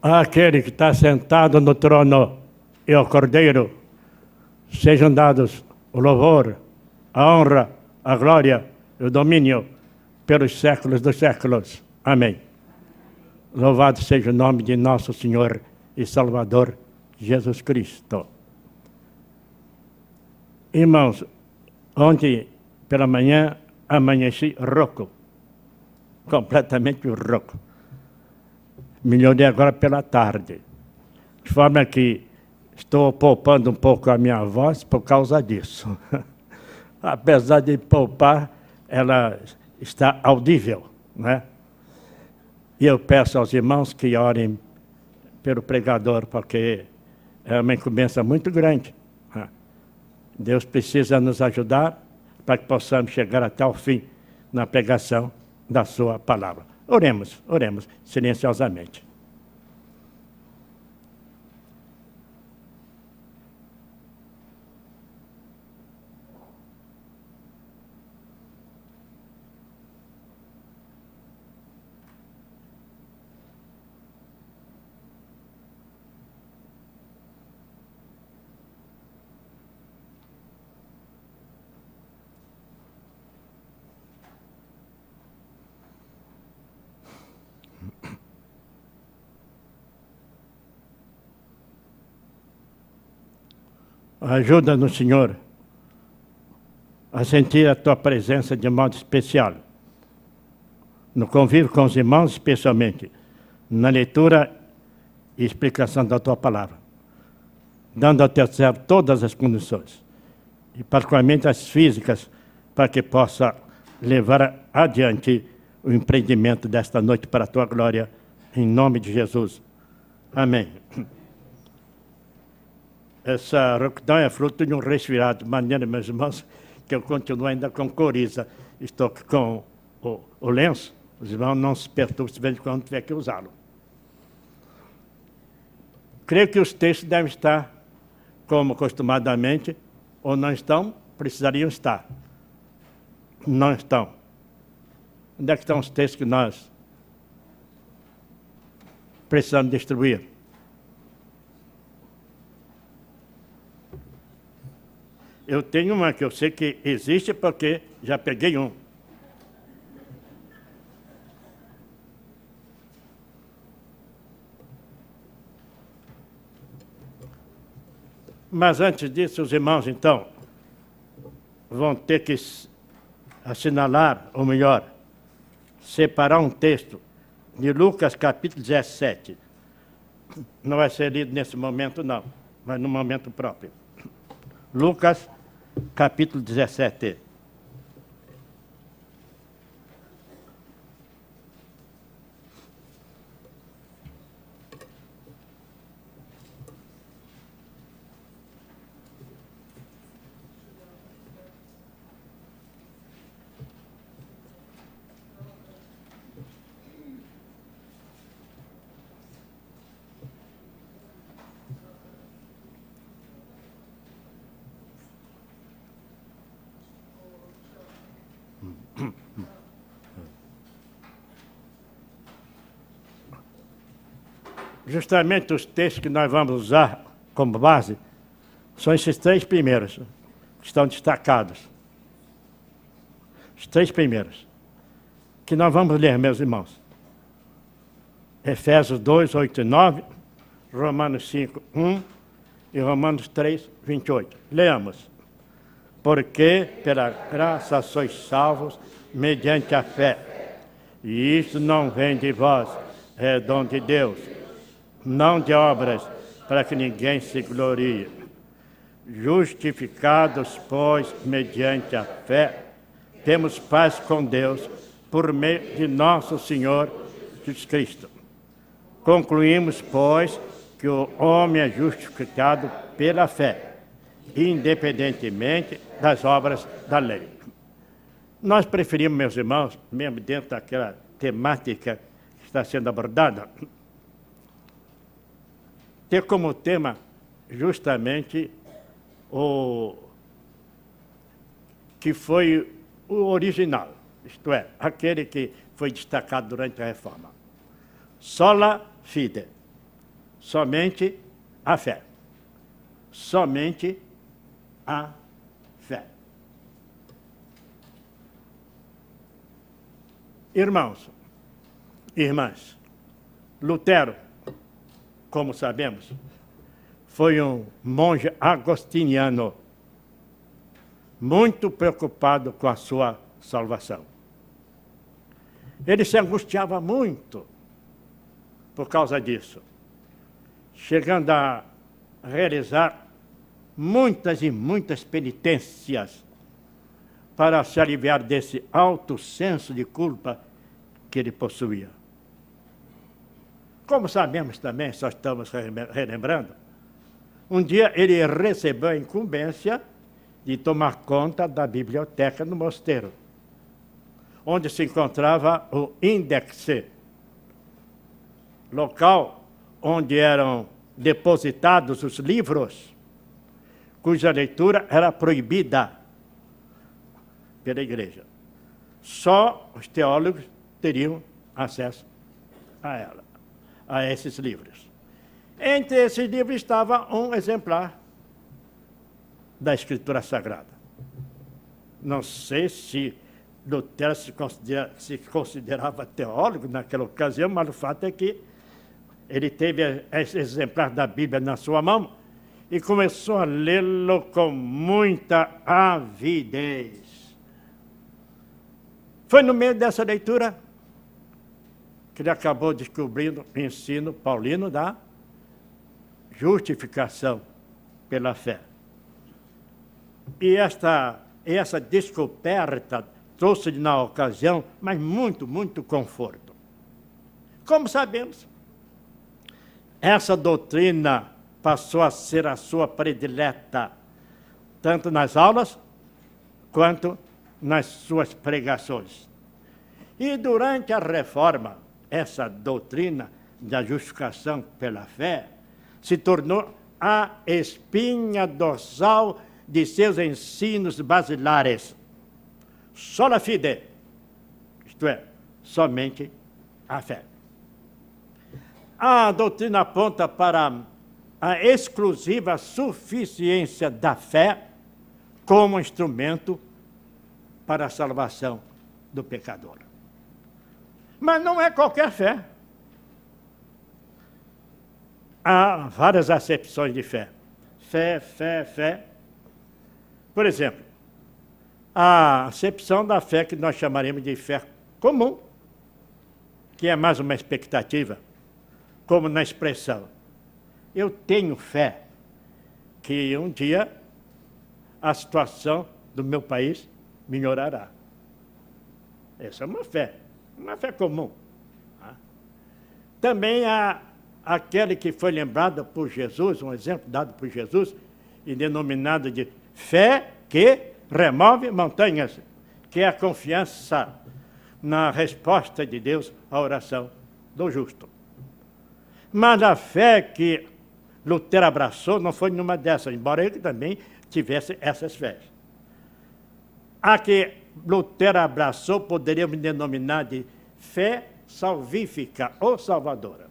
Àquele que está sentado no trono e ao Cordeiro, sejam dados o louvor, a honra, a glória e o domínio pelos séculos dos séculos. Amém. Louvado seja o nome de nosso Senhor e Salvador Jesus Cristo. Irmãos, ontem pela manhã amanheci rouco, completamente rouco. Melhorei agora pela tarde, de forma que estou poupando um pouco a minha voz por causa disso. Apesar de poupar, ela está audível, né? E eu peço aos irmãos que orem pelo pregador, porque é uma incumbência muito grande. Deus precisa nos ajudar para que possamos chegar até o fim na pregação da sua palavra. Oremos silenciosamente. Ajuda-nos, Senhor, a sentir a Tua presença de modo especial, no convívio com os irmãos, especialmente, na leitura e explicação da Tua palavra, dando ao Teu servo todas as condições, e particularmente as físicas, para que possa levar adiante o empreendimento desta noite para a Tua glória, em nome de Jesus. Amém. Essa rouquidão é fruto de um resfriado, de maneira, meus irmãos, que eu continuo ainda com coriza. Estou aqui com o lenço, os irmãos não se perturbem se de vez em quando tiver que usá-lo. Creio que os textos devem estar, como acostumadamente, ou não estão, precisariam estar. Não estão. Onde é que estão os textos que nós precisamos distribuir? Eu tenho uma que eu sei que existe porque já peguei um. Mas antes disso, os irmãos, então, vão ter que assinalar, ou melhor, separar um texto de Lucas capítulo 17. Não vai ser lido nesse momento, não, mas no momento próprio. Lucas capítulo 17. Justamente os textos que nós vamos usar como base são esses três primeiros, que estão destacados. Os três primeiros, que nós vamos ler, meus irmãos. Efésios 2, 8 e 9, Romanos 5, 1 e Romanos 3, 28. Leamos. Porque pela graça sois salvos mediante a fé. E isto não vem de vós, é dom de Deus, não de obras, para que ninguém se glorie. Justificados, pois, mediante a fé, temos paz com Deus, por meio de nosso Senhor Jesus Cristo. Concluímos, pois, que o homem é justificado pela fé, independentemente das obras da lei. Nós preferimos, meus irmãos, mesmo dentro daquela temática que está sendo abordada, ter como tema justamente o que foi o original, isto é, aquele que foi destacado durante a Reforma. Sola fide, Somente a fé. Somente a fé. Irmãos, irmãs, Lutero, como sabemos, foi um monge agostiniano, muito preocupado com a sua salvação. Ele se angustiava muito por causa disso, chegando a realizar muitas e muitas penitências para se aliviar desse alto senso de culpa que ele possuía. Como sabemos também, só estamos relembrando, um dia ele recebeu a incumbência de tomar conta da biblioteca no mosteiro, onde se encontrava o índex, local onde eram depositados os livros, cuja leitura era proibida pela igreja. Só os teólogos teriam acesso a ela, a esses livros. Entre esses livros estava um exemplar da Escritura Sagrada. Não sei se Lutero se considerava teólogo naquela ocasião, mas o fato é que ele teve esse exemplar da Bíblia na sua mão e começou a lê-lo com muita avidez. Foi no meio dessa leitura que ele acabou descobrindo o ensino paulino da justificação pela fé. E essa descoberta trouxe-lhe na ocasião, mas muito, muito conforto. Como sabemos, essa doutrina passou a ser a sua predileta, tanto nas aulas quanto nas suas pregações. E durante a Reforma, essa doutrina da justificação pela fé se tornou a espinha dorsal de seus ensinos basilares. Sola fide, isto é, somente a fé. A doutrina aponta para a exclusiva suficiência da fé como instrumento para a salvação do pecador. Mas não é qualquer fé. Há várias acepções de fé. Fé. Por exemplo, a acepção da fé que nós chamaremos de fé comum, que é mais uma expectativa, como na expressão: eu tenho fé que um dia a situação do meu país melhorará. Essa é uma fé comum. Também há aquele que foi lembrado por Jesus, um exemplo dado por Jesus, e denominado de fé que remove montanhas, que é a confiança na resposta de Deus à oração do justo. Mas a fé que Lutero abraçou não foi nenhuma dessas, embora ele também tivesse essas fés. A que Lutero abraçou poderíamos denominar de fé salvífica ou salvadora.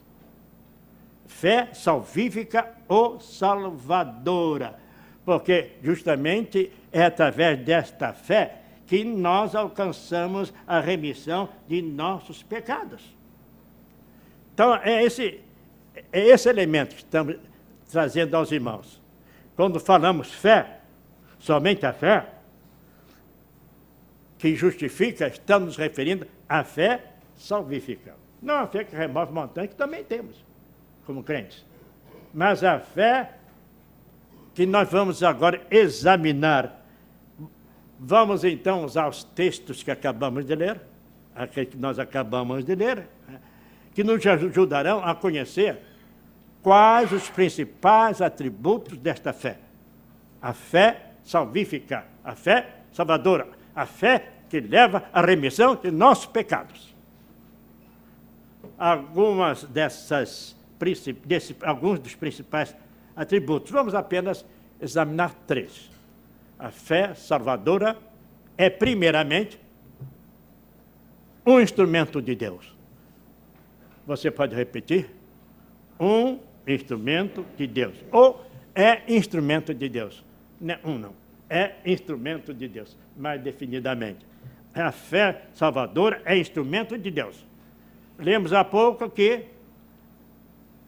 Fé salvífica ou salvadora, porque justamente é através desta fé que nós alcançamos a remissão de nossos pecados. Então, é esse elemento que estamos trazendo aos irmãos. Quando falamos fé, somente a fé, que justifica, estamos nos referindo à fé salvífica. Não a fé que remove montanhas, que também temos, como crentes. Mas a fé que nós vamos agora examinar. Vamos então usar os textos que acabamos de ler, aqueles que nós acabamos de ler, que nos ajudarão a conhecer quais os principais atributos desta fé. A fé salvífica, a fé salvadora, a fé que leva à remissão de nossos pecados. Alguns dos principais atributos. Vamos apenas examinar 3. A fé salvadora é, primeiramente, um instrumento de Deus. Você pode repetir? Um instrumento de Deus. Ou é instrumento de Deus. Não é não. É instrumento de Deus, mais definidamente. A fé salvadora é instrumento de Deus. Lemos há pouco que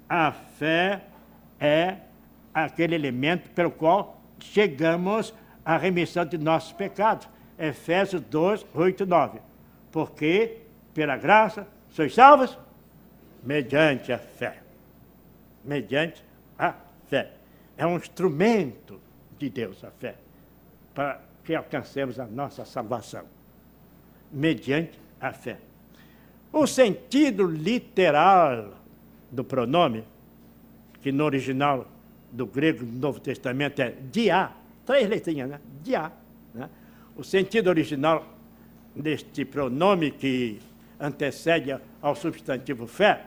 a fé é aquele elemento pelo qual chegamos à remissão de nossos pecados. Efésios 2, 8 e 9. Porque, pela graça, sois salvos mediante a fé. Mediante a fé. É um instrumento de Deus, a fé, para que alcancemos a nossa salvação. Mediante a fé. O sentido literal do pronome, que no original do grego do Novo Testamento é dia, 3 letrinhas, né? Dia. Né? O sentido original deste pronome que antecede ao substantivo fé,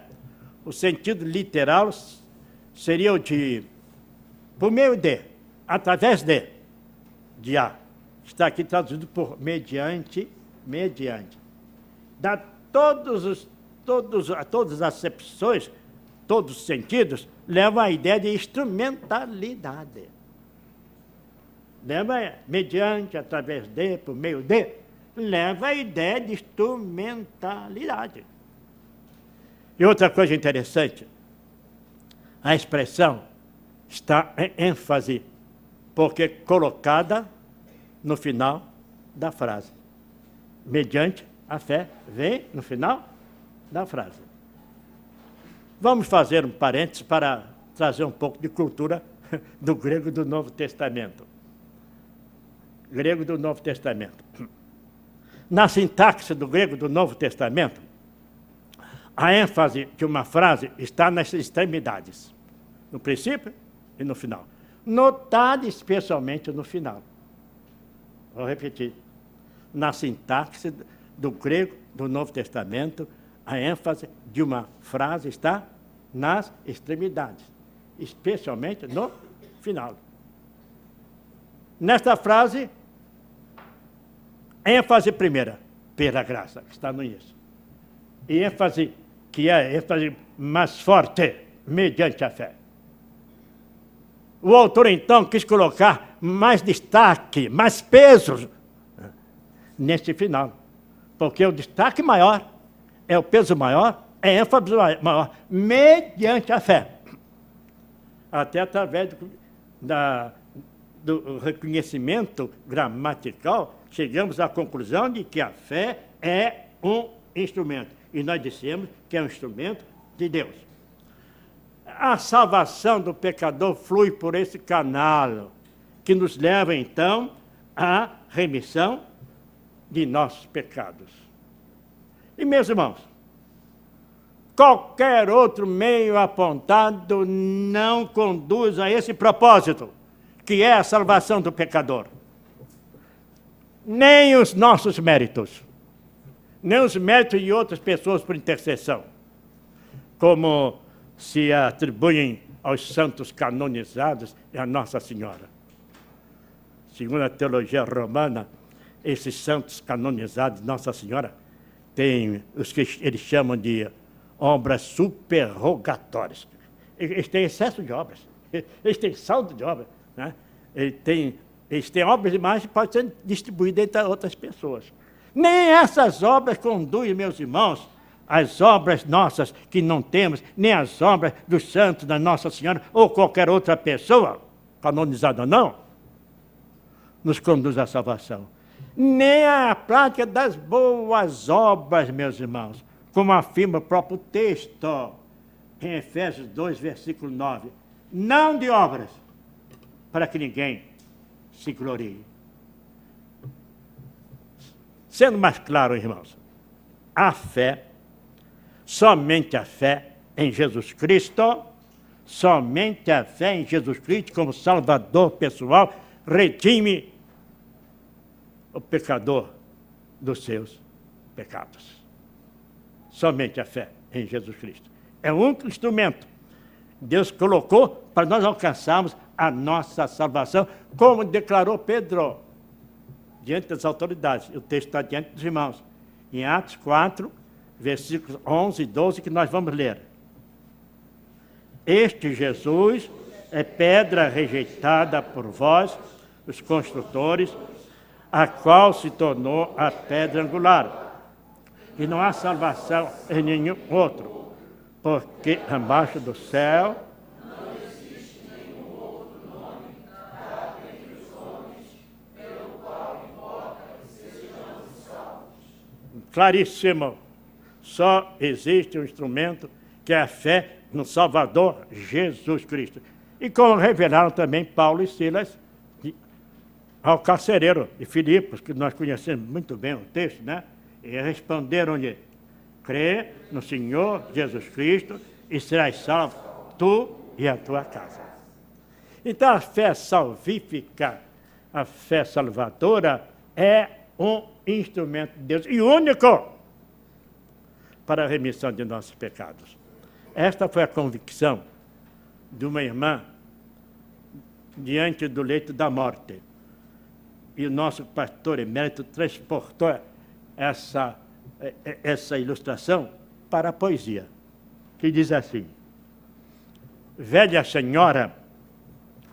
o sentido literal seria o de por meio de, através de, dia. Está aqui traduzido por mediante, mediante. Dá todas as acepções, todos os sentidos, levam à ideia de instrumentalidade. Leva mediante, através de, por meio de, leva a ideia de instrumentalidade. E outra coisa interessante, a expressão está em ênfase, porque colocada no final da frase. Mediante a fé, vem no final da frase. Vamos fazer um parênteses para trazer um pouco de cultura do grego do Novo Testamento. Grego do Novo Testamento. Na sintaxe do grego do Novo Testamento, a ênfase de uma frase está nas extremidades, no princípio e no final. Notada especialmente no final. Vou repetir. Na sintaxe do grego do Novo Testamento, a ênfase de uma frase está nas extremidades, especialmente no final. Nesta frase, ênfase primeira, pela graça, que está no início. E ênfase, que é a ênfase mais forte, mediante a fé. O autor, então, quis colocar mais destaque, mais peso neste final. Porque o destaque maior, é o peso maior, é a ênfase maior, mediante a fé. Até através do reconhecimento gramatical, chegamos à conclusão de que a fé é um instrumento. E nós dissemos que é um instrumento de Deus. A salvação do pecador flui por esse canal, que nos leva, então, à remissão de nossos pecados. E, meus irmãos, qualquer outro meio apontado não conduz a esse propósito, que é a salvação do pecador. Nem os nossos méritos, nem os méritos de outras pessoas por intercessão, como se atribuem aos santos canonizados e a Nossa Senhora. Segundo a teologia romana, esses santos canonizados de Nossa Senhora têm os que eles chamam de obras superrogatórias. Eles têm excesso de obras, eles têm saldo de obras, né? Eles têm obras demais que podem ser distribuídas entre outras pessoas. Nem essas obras conduzem, meus irmãos, as obras nossas que não temos, nem as obras dos santos da Nossa Senhora ou qualquer outra pessoa, canonizada ou não, nos conduz à salvação. Nem a prática das boas obras, meus irmãos, como afirma o próprio texto, em Efésios 2, versículo 9. Não de obras, para que ninguém se glorie. Sendo mais claro, irmãos, a fé, somente a fé em Jesus Cristo, somente a fé em Jesus Cristo como Salvador pessoal, redime o pecador dos seus pecados. Somente a fé em Jesus Cristo. É o único instrumento que Deus colocou para nós alcançarmos a nossa salvação, como declarou Pedro diante das autoridades. O texto está diante dos irmãos. Em Atos 4, versículos 11 e 12, que nós vamos ler. Este Jesus é pedra rejeitada por vós, os construtores, a qual se tornou a pedra angular. E não há salvação em nenhum outro, porque abaixo do céu não existe nenhum outro nome dado entre os homens, pelo qual importa que sejamos salvos. Claríssimo. Só existe um instrumento que é a fé no Salvador Jesus Cristo. E como revelaram também Paulo e Silas ao carcereiro de Filipos, que nós conhecemos muito bem o texto, né? E responderam-lhe: crê no Senhor Jesus Cristo e serás salvo, tu e a tua casa. Então a fé salvífica, a fé salvadora, é um instrumento de Deus e único para a remissão de nossos pecados. Esta foi a convicção de uma irmã diante do leito da morte. E o nosso pastor emérito transportou essa ilustração para a poesia, que diz assim: velha senhora,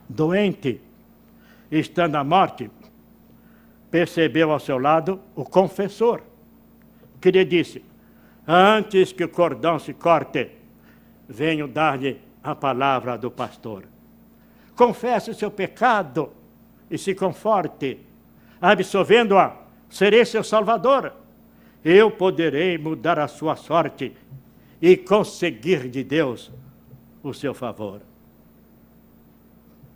doente, estando à morte, percebeu ao seu lado o confessor, que lhe disse: antes que o cordão se corte, venho dar-lhe a palavra do pastor. Confesse o seu pecado e se conforte. Absolvendo-a, serei seu salvador. Eu poderei mudar a sua sorte e conseguir de Deus o seu favor.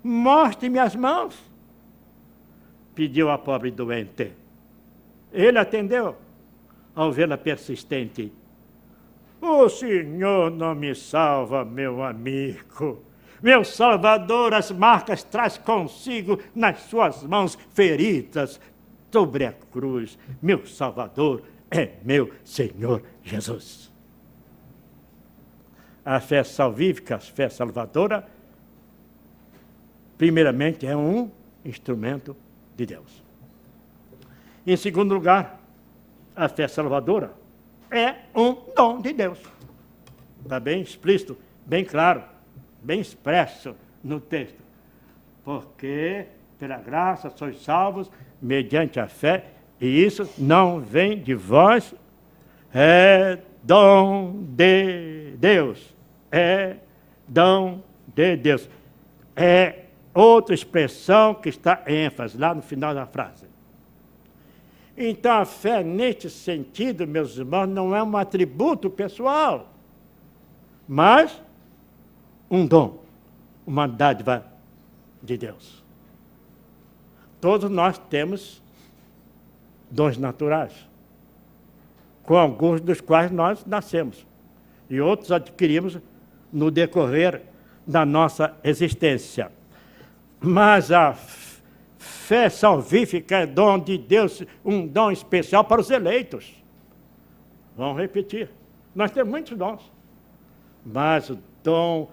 Mostre-me as mãos, pediu a pobre doente. Ele atendeu, ao vê-la persistente. O Senhor não me salva, meu amigo. Meu Salvador as marcas traz consigo nas suas mãos feridas sobre a cruz. Meu Salvador é meu Senhor Jesus. A fé salvífica, a fé salvadora, primeiramente é um instrumento de Deus. Em segundo lugar, a fé salvadora é um dom de Deus. Está bem explícito, bem claro, bem expresso no texto. Porque, pela graça, sois salvos mediante a fé, e isso não vem de vós, é dom de Deus. É dom de Deus. É outra expressão que está em ênfase, lá no final da frase. Então, a fé, neste sentido, meus irmãos, não é um atributo pessoal, mas um dom, uma dádiva de Deus. Todos nós temos dons naturais, com alguns dos quais nós nascemos, e outros adquirimos no decorrer da nossa existência. Mas a fé salvífica é dom de Deus, um dom especial para os eleitos. Vamos repetir. Nós temos muitos dons, mas o dom,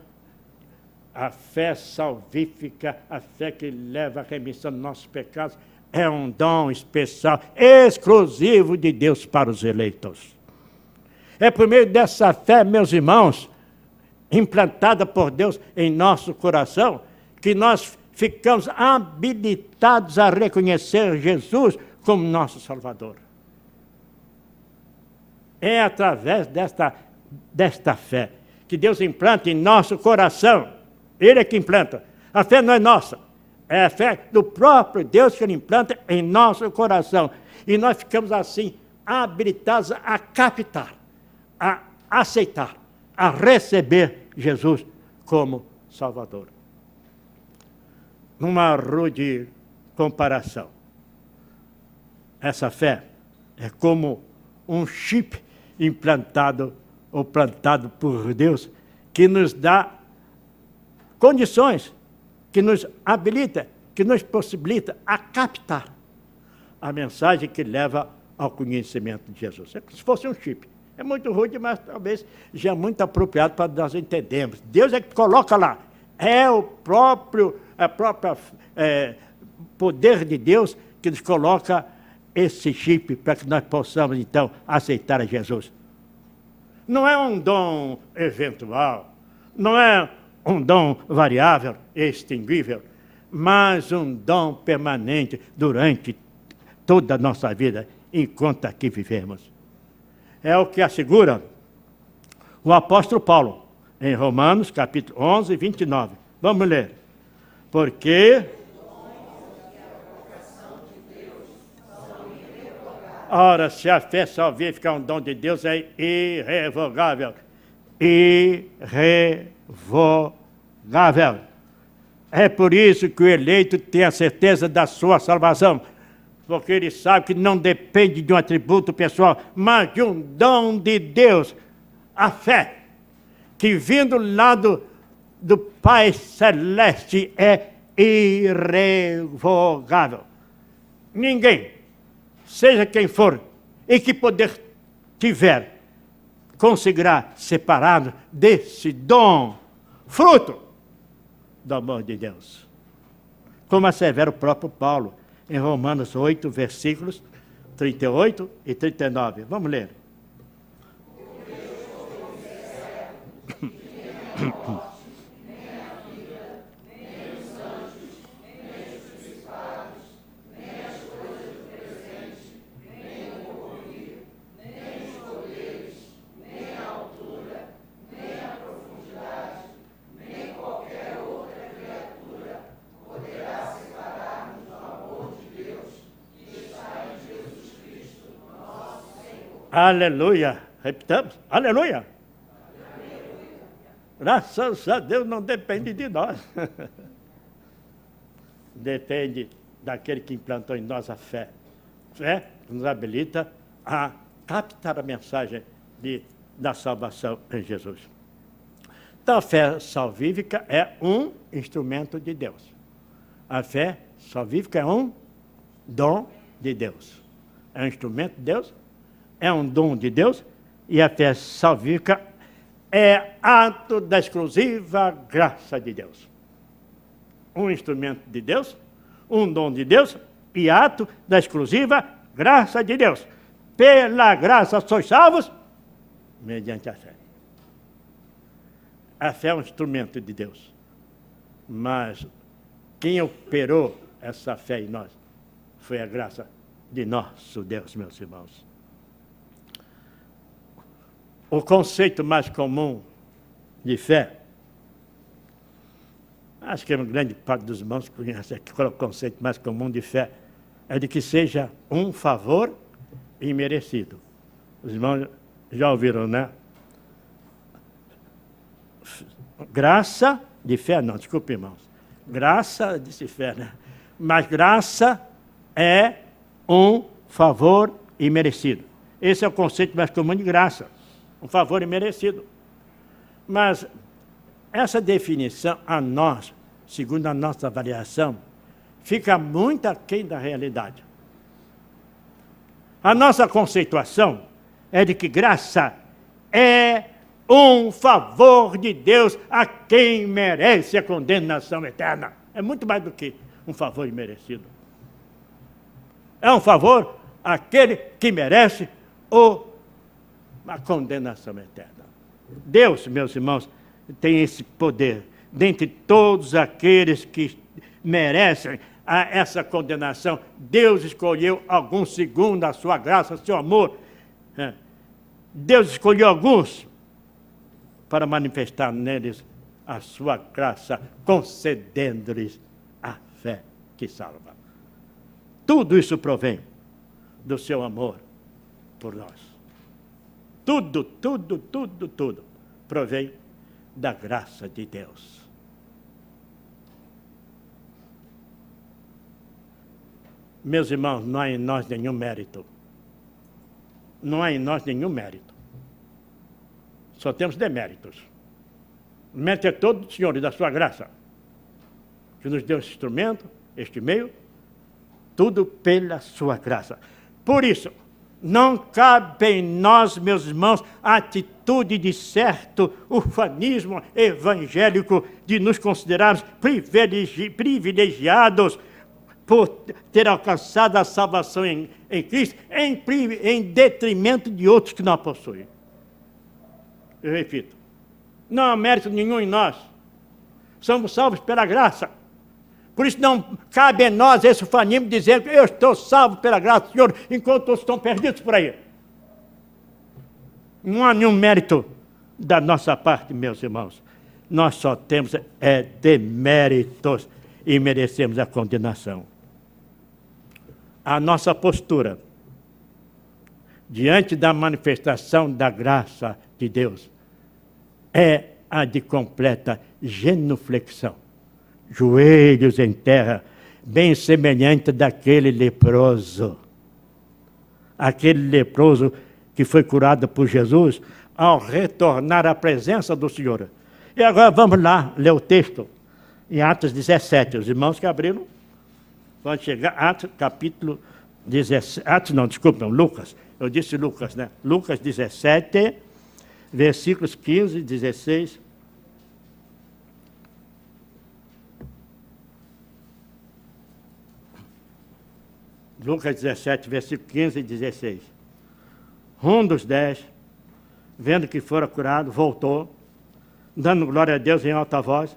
a fé salvífica, a fé que leva à remissão dos nossos pecados, é um dom especial, exclusivo de Deus para os eleitos. É por meio dessa fé, meus irmãos, implantada por Deus em nosso coração, que nós ficamos habilitados a reconhecer Jesus como nosso Salvador. É através desta fé que Deus implanta em nosso coração. Ele é que implanta. A fé não é nossa. É a fé do próprio Deus que Ele implanta em nosso coração. E nós ficamos assim habilitados a captar, a aceitar, a receber Jesus como Salvador. Numa rude comparação, essa fé é como um chip implantado ou plantado por Deus, que nos dá condições, que nos habilita, que nos possibilita a captar a mensagem que leva ao conhecimento de Jesus. É como se fosse um chip. É muito rude, mas talvez já muito apropriado para nós entendermos. Deus é que coloca lá. É o próprio poder de Deus que nos coloca esse chip para que nós possamos, então, aceitar a Jesus. Não é um dom eventual, não é um dom variável, extinguível, mas um dom permanente durante toda a nossa vida, enquanto aqui vivemos. É o que assegura o apóstolo Paulo, em Romanos, capítulo 11, 29. Vamos ler. Porque... Ora, se a fé salvífica é um dom de Deus, é irrevogável. Irrevogável. É por isso que o eleito tem a certeza da sua salvação, porque ele sabe que não depende de um atributo pessoal, mas de um dom de Deus, a fé, que vindo lá do Pai Celeste é irrevogável. Ninguém, seja quem for, e que poder tiver, conseguirá separar desse dom, fruto do amor de Deus. Como assevera o próprio Paulo, em Romanos 8, versículos 38 e 39. Vamos ler. Aleluia. Repitamos. Aleluia. Graças a Deus não depende de nós. Depende daquele que implantou em nós a fé. Fé que nos habilita a captar a mensagem da salvação em Jesus. Então, a fé salvífica é um instrumento de Deus. A fé salvífica é um dom de Deus. É um instrumento de Deus, é um dom de Deus, e a fé salvífica é ato da exclusiva graça de Deus. Um instrumento de Deus, um dom de Deus e ato da exclusiva graça de Deus. Pela graça sois salvos, mediante a fé. A fé é um instrumento de Deus. Mas quem operou essa fé em nós foi a graça de nosso Deus, meus irmãos. O conceito mais comum de fé, acho que uma grande parte dos irmãos conhece aqui qual é o conceito mais comum de fé, é de que seja um favor imerecido. Os irmãos já ouviram, né? Graça de fé, não, desculpe, irmãos. Graça, disse fé, né? Mas graça é um favor imerecido. Esse é o conceito mais comum de graça. Um favor imerecido. Mas essa definição, a nós, segundo a nossa avaliação, fica muito aquém da realidade. A nossa conceituação é de que graça é um favor de Deus a quem merece a condenação eterna. É muito mais do que um favor imerecido. É um favor àquele que merece a condenação eterna. Deus, meus irmãos, tem esse poder. Dentre todos aqueles que merecem essa condenação, Deus escolheu alguns segundo a sua graça, seu amor. Deus escolheu alguns para manifestar neles a sua graça, concedendo-lhes a fé que salva. Tudo isso provém do seu amor por nós. Tudo provém da graça de Deus. Meus irmãos, não há em nós nenhum mérito. Não há em nós nenhum mérito. Só temos deméritos. O mérito é todo do Senhor e da sua graça, que nos deu esse instrumento, este meio, tudo pela sua graça. Por isso, não cabe em nós, meus irmãos, a atitude de certo ufanismo evangélico de nos considerarmos privilegiados por ter alcançado a salvação em Cristo, em detrimento de outros que não a possuem. Eu repito, não há mérito nenhum em nós, Somos salvos pela graça. Por isso não cabe a nós esse ufanismo dizendo que eu estou salvo pela graça do Senhor, enquanto todos estão perdidos por aí. Não há nenhum mérito da nossa parte, meus irmãos. Nós só temos deméritos e merecemos a condenação. A nossa postura diante da manifestação da graça de Deus é a de completa genuflexão, joelhos em terra, bem semelhante daquele leproso. Aquele leproso que foi curado por Jesus ao retornar à presença do Senhor. E agora vamos lá ler o texto em Atos 17. Os irmãos que abriram vão chegar a Atos capítulo 17. Lucas. Eu disse Lucas, né? Lucas 17, versículos 15 e 16. Lucas 17, versículo 15 e 16. Um dos 10, vendo que fora curado, voltou, dando glória a Deus em alta voz,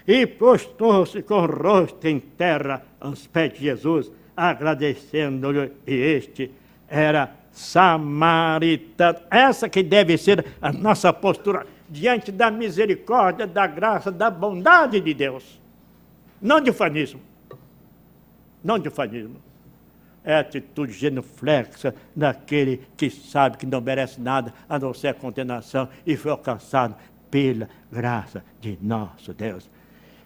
e postou-se com o rosto em terra aos pés de Jesus, agradecendo-lhe, e este era samaritano. Essa que deve ser a nossa postura diante da misericórdia, da graça, da bondade de Deus. Não de ufanismo. Não de ufanismo. É a atitude genuflexa daquele que sabe que não merece nada a não ser a condenação e foi alcançado pela graça de nosso Deus.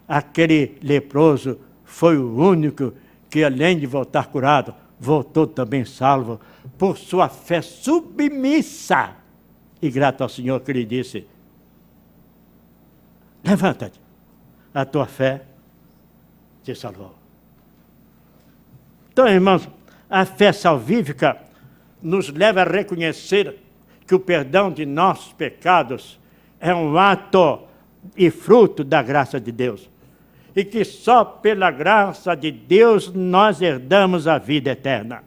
Aquele leproso foi o único que, além de voltar curado, voltou também salvo por sua fé submissa. E grato ao Senhor que lhe disse: levanta-te, a tua fé te salvou. Então, irmãos, a fé salvífica nos leva a reconhecer que o perdão de nossos pecados é um ato e fruto da graça de Deus. E que só pela graça de Deus nós herdamos a vida eterna.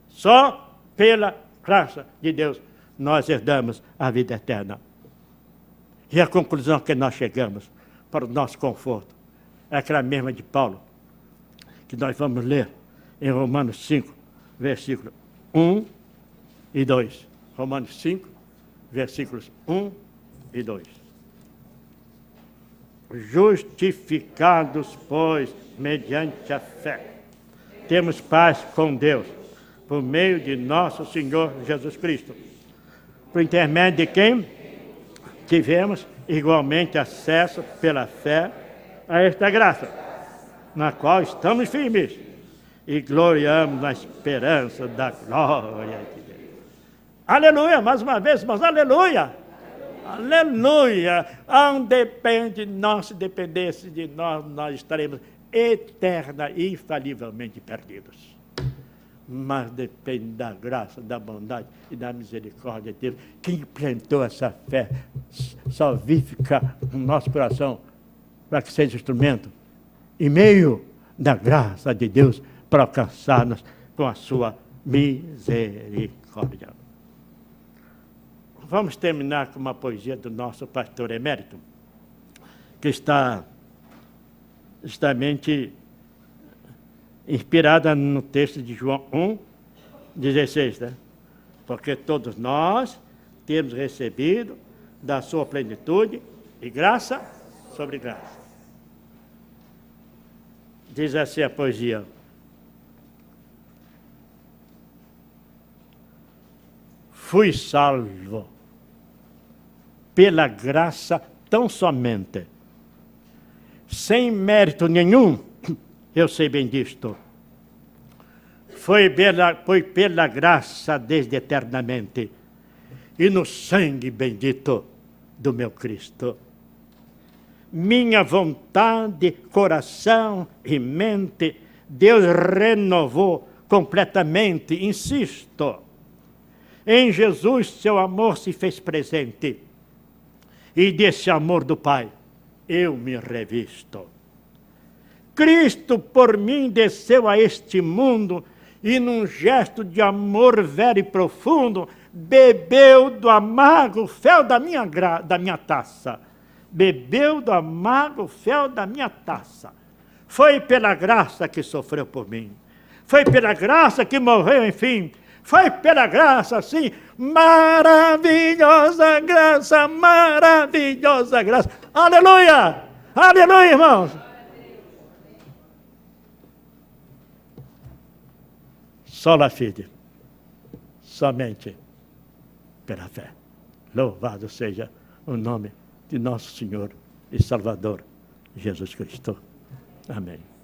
Só pela graça de Deus nós herdamos a vida eterna. E a conclusão que nós chegamos para o nosso conforto é aquela mesma de Paulo, que nós vamos ler em Romanos 5, versículos 1 e 2. Romanos 5, versículos 1 e 2. Justificados, pois, mediante a fé, temos paz com Deus, por meio de nosso Senhor Jesus Cristo, por intermédio de quem tivemos igualmente acesso pela fé a esta graça, na qual estamos firmes e gloriamos na esperança da glória de Deus. Aleluia! Mais uma vez, irmãos, aleluia! Aleluia! Não depende de nós, se dependesse de nós, nós estaremos eterna e infalivelmente perdidos. Mas depende da graça, da bondade e da misericórdia de Deus, que implantou essa fé salvífica no nosso coração, para que seja instrumento e meio da graça de Deus para alcançar-nos com a sua misericórdia. Vamos terminar com uma poesia do nosso pastor emérito, que está justamente inspirada no texto de João 1, 16, né? Porque todos nós temos recebido da sua plenitude e graça sobre graça. Diz assim a poesia: fui salvo pela graça tão somente, sem mérito nenhum, eu sei bem disto. Foi pela graça desde eternamente, e no sangue bendito do meu Cristo. Minha vontade, coração e mente, Deus renovou completamente, insisto. Em Jesus, seu amor se fez presente. E desse amor do Pai, eu me revisto. Cristo por mim desceu a este mundo e num gesto de amor velho e profundo, bebeu do amargo fel da minha taça, bebeu do amargo fel da minha taça. Foi pela graça que sofreu por mim. Foi pela graça que morreu, enfim. Foi pela graça, sim. Maravilhosa graça, maravilhosa graça. Aleluia! Aleluia, irmãos! Sola fide. Somente pela fé. Louvado seja o nome de nosso Senhor e Salvador, Jesus Cristo. Amém.